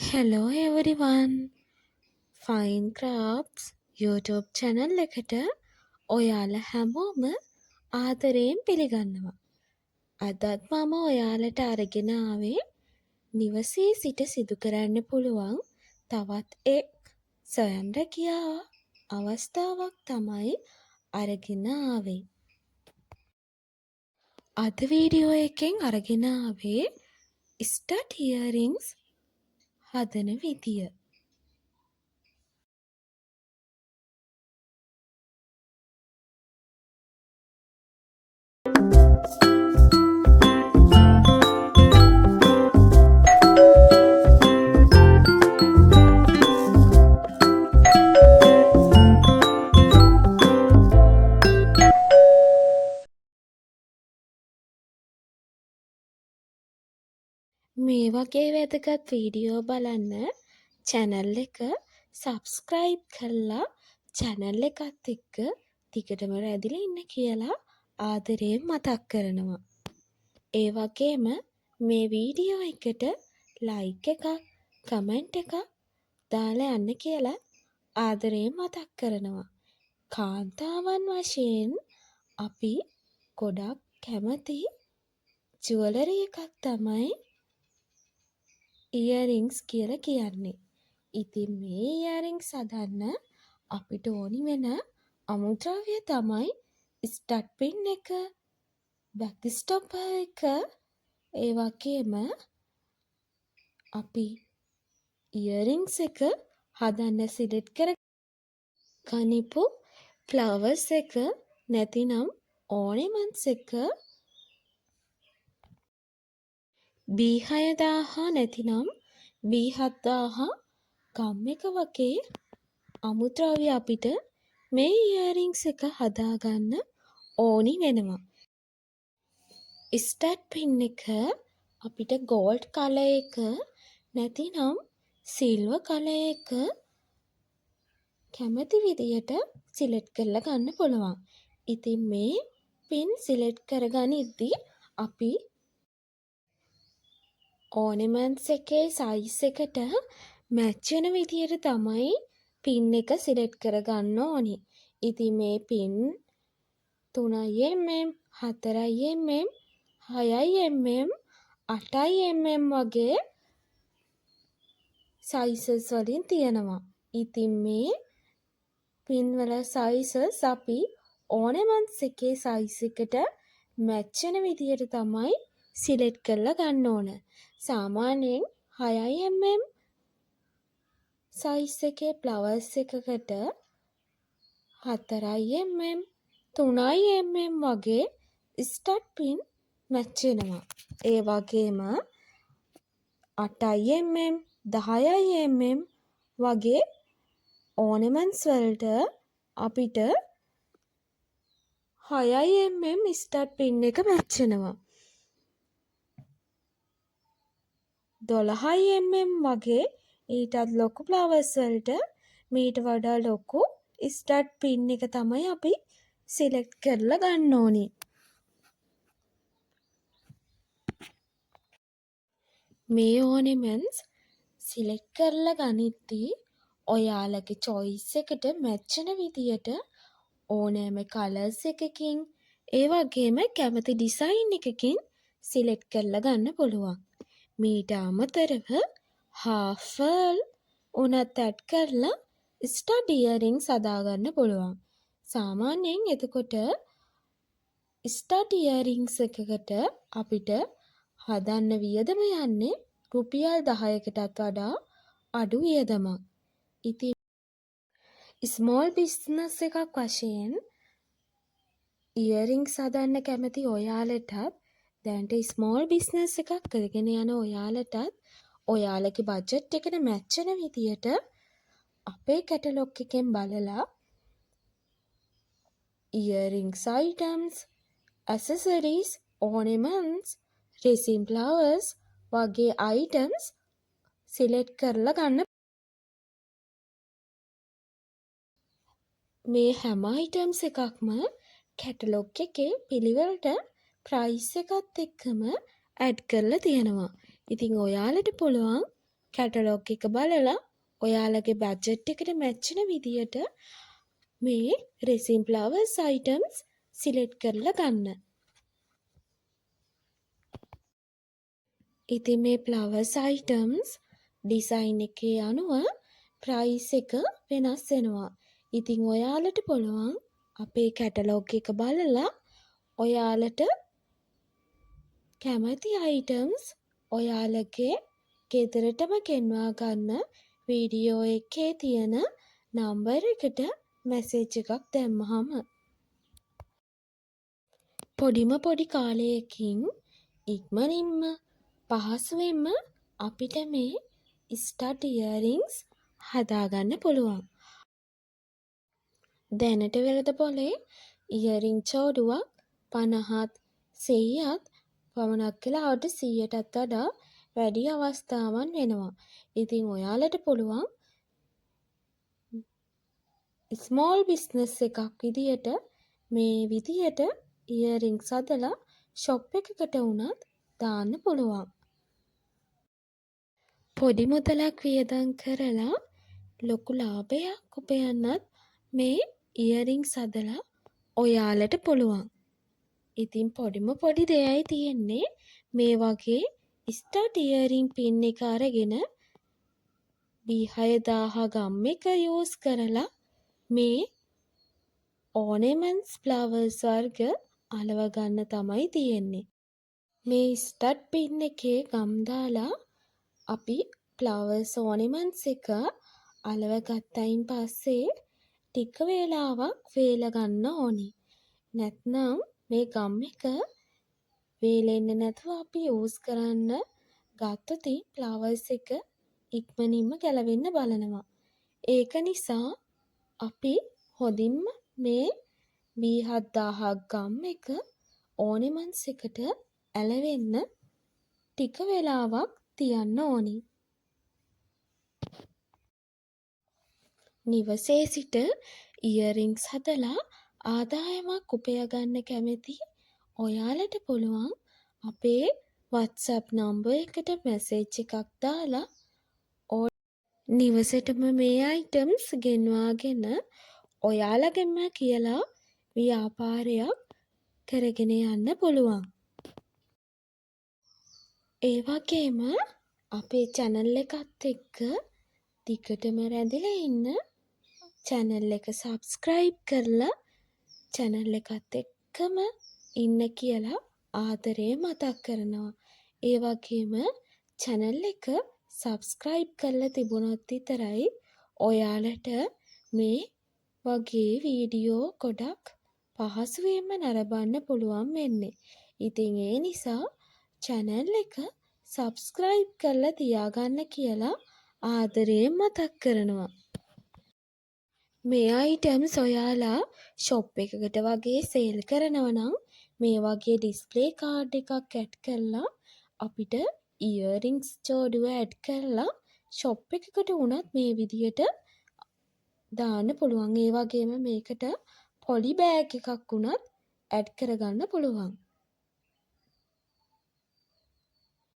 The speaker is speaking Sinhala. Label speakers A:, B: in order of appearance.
A: Hello everyone. Fine Crafts YouTube channel එකට ඔයාලා හැමෝම ආදරයෙන් පිළිගන්නවා. අදත් මම ඔයාලට අරගෙන ආවේ නිවසේ සිට සිදු කරන්න පුළුවන් තවත් එක් ස්වයං රැකියාව අවස්ථාවක් තමයි අරගෙන ආවේ. අද වීඩියෝ එකෙන් අරගෙන ආවේ ස්ටඩ් ඉයරින්ග්ස් හදන විදිය. මේ වගේ වැදගත් වීඩියෝ බලන්න channel එක subscribe කරලා channel එකත් එක්ක දිගටම රැඳිලා ඉන්න කියලා ආදරයෙන් මතක් කරනවා. ඒ වගේම මේ වීඩියෝ එකට like එකක් comment එකක් දාලා යන්න කියලා ආදරයෙන් මතක් කරනවා. කාන්තාවන් වශයෙන් අපි ගොඩක් කැමති ජුවලරි එකක් තමයි ඉයරින්ග්ස් කියලා කියන්නේ. ඉතින් මේ ඉයරින්ග්ස් හදන්න අපිට ඕනි වෙන අමුද්‍රව්‍ය තමයි ස්ටඩ් පින් එක, බැක් ස්ටොපර් එක, ඒ වගේම අපි ඉයරින්ග්ස් එක හදන්න සිලෙක්ට් කර ගනිපු ෆ්ලවර්ස් එක නැතිනම් ඕර්නමන්ට්ස් එක B6000 නැතිනම් B7000 ගම් එක වගේ අමුද්‍රව්‍ය අපිට මේ ඉයරින්ග්ස් එක හදාගන්න ඕනි වෙනවා. ස්ටඩ් පින් එක අපිට ගෝල්ඩ් කලර් එක නැතිනම් සිල්වර් කලර් එක කැමති විදියට සිලෙක්ට් කරලා ගන්න පුළුවන්. ඉතින් මේ පින් සිලෙක්ට් කරගනිද්දී අපි ඕර්නමන්ට්ස් එකේ සයිස් එකට මැච් වෙන විදියට තමයි පින් එක සිලෙක්ට් කරගන්න ඕනි. ඉතින් මේ පින් 3 mm, 4 mm, 6 mm, 8 mm වගේ සයිසස් වලින් තියෙනවා. ඉතින් මේ පින් වල සයිසස් අපි ඕර්නමන්ට්ස් එකේ සයිස් එකට මැච් වෙන විදියට තමයි සිලෙක්ට් කරලා ගන්න ඕන. සාමාන්‍යයෙන් 6 mm සයිස් එකේ ෆ්ලවර්ස් එකකට 4 mm 3 mm වගේ ස්ටඩ් පින් මැච් වෙනවා. ඒ වගේම 8 mm 10 mm වගේ ඕර්නමන්ට්ස් වලට අපිට 6 mm ස්ටඩ් පින් එක මැච් වෙනවා. 12 mm වගේ ඊටත් ලොකු ෆ්ලවර්ස් වලට මීට වඩා ලොකු ස්ටඩ් පින් එක තමයි අපි සිලෙක්ට් කරලා ගන්න ඕනි. මේ ඕර්නමන්ට්ස් සිලෙක්ට් කරලා ගනිද්දී ඔයාලගේ choice එකට මැච් වෙන විදියට ඕනෑම කලර්ස් එකකින් ඒ වගේම කැමති ඩිසයින් එකකින් සිලෙක්ට් කරලා ගන්න පුළුවන්. මීට අමතරව half pearl උනත් ඇඩ් කරලා ස්ටඩ් ඉයරින්ග්ස් හදාගන්න පුළුවන්. සාමාන්‍යයෙන් එතකොට ස්ටඩ් ඉයරින්ග්ස් එකකට අපිට හදන්න වියදම යන්නේ රුපියල් 10කටත් වඩා අඩු වියදමක්. ඉතින් ස්මෝල් බිස්නස් එකක් වශයෙන් ඉයරින්ග්ස් හදන්න කැමති ඔයාලටත් දැන්ට ස්මෝල් බිස්නස් එකක් කරගෙන යන ඔයාලටත් ඔයාලගේ බජට් එකට මැච් වෙන විදියට අපේ කැටලොග් එකෙන් බලලා earrings items, accessories, ornaments, resin flowers වගේ items සිලෙක්ට් කරලා ගන්න. මේ හැම items එකක්ම කැටලොග් එකේ පිළිවෙලට ප්‍රයිස් එකත් එක්කම ඇඩ් කරලා තියෙනවා. ඉතින් ඔයාලට පුළුවන් කැටලොග් එක බලලා ඔයාලගේ බජට් එකට මැච් වෙන විදියට මේ resin flowers items සිලෙක්ට් කරලා ගන්න. ඉතින් මේ flowers items ඩිසයින් එකේ අනුව ප්‍රයිස් එක වෙනස් වෙනවා. ඉතින් ඔයාලට පුළුවන් අපේ කැටලොග් එක බලලා ඔයාලට කැමති items ඔයාලගේ ගෙදරටම ගෙන්වා ගන්න වීඩියෝ එකේ තියෙන නම්බර් එකට මැසේජ් එකක් දැම්මහම පොඩි කාලයකින් ඉක්මනින්ම පහසුවෙන්ම අපිට මේ ස්ටඩ් ඉයරින්ග්ස් හදාගන්න පුළුවන්. දැනට වෙළඳ පොලේ ඉයරින් චෝඩුවක් 50ත් 100ත් පමණක් වෙලාවට 100ටත් වඩා වැඩි අවස්ථාවන් වෙනවා. ඉතින් ඔයාලට පුළුවන් ස්මෝල් බිස්නස් එකක් විදියට මේ විදියට ඉයරින්ග්ස් හදලා ෂොප් එකකට වුණත් දාන්න පුළුවන්. පොඩි මුදලක් වියදම් කරලා ලොකු ලාභයක් උපයන්නත් මේ ඉයරින්ග්ස් හදලා ඔයාලට පුළුවන්. ඉතින් පොඩි දෙයයි තියෙන්නේ මේ වගේ ස්ටඩ් ඉයරින් පින් එක අරගෙන B6000 ගම් එක යූස් කරලා මේ ඕනෙමන්ට්ස් ෆ්ලවර්ස් වර්ග අලව ගන්න තමයි තියෙන්නේ. මේ ස්ටඩ් පින් එකේ ගම් දාලා අපි ෆ්ලවර්ස් ඕනෙමන්ට්ස් එක අලව ගත්තයින් පස්සේ ටික වේලාවක් වේල ගන්න ඕනි. නැත්නම් මේ ගම් එක වේලෙන්නේ නැතුව අපි යූස් කරන්න ගත්තොත් ෆ්ලවර්ස් එක ඉක්මනින්ම ගැලවෙන්න බලනවා. ඒක නිසා අපි හොඳින්ම මේ B7000 ගම් එක ඕනෙමන්ට්ස් එකට ඇලවෙන්න ටික වෙලාවක් තියන්න ඕනි. නිවසේ සිට ඉයරින්ග්ස් හදලා ආදායමක් උපය ගන්න කැමති ඔයාලට පුළුවන් අපේ WhatsApp නම්බර් එකට මැසේජ් එකක් දාලා නිවසටම මේ අයිටම්ස් ගෙන්වාගෙන ඔයාලගෙන්ම කියලා ව්‍යාපාරයක් කරගෙන යන්න පුළුවන්. ඒ වගේම අපේ channel එකත් එක්ක දිගටම රැඳිලා ඉන්න channel එක subscribe කරලා channel එකත් එක්කම ඉන්න කියලා ආදරේ මතක් කරනවා. ඒ වගේම channel එක subscribe කරලා තිබුණොත් විතරයි ඔයාලට මේ වගේ වීඩියෝ ගොඩක් පහසුවෙන්ම නරඹන්න පුළුවන් වෙන්නේ. ඉතින් ඒ නිසා channel එක subscribe කරලා තියාගන්න කියලා ආදරයෙන් මතක් කරනවා. මේ items ඔයාලා shop එකකට වගේ සේල් කරනවා නම් මේ වගේ display card එකක් add කරලා අපිට earrings ජෝඩුව add කරලා shop එකකට වුණත් මේ විදියට දාන්න පුළුවන්. ඒ වගේම මේකට poly bag එකක් වුණත් add කරගන්න පුළුවන්.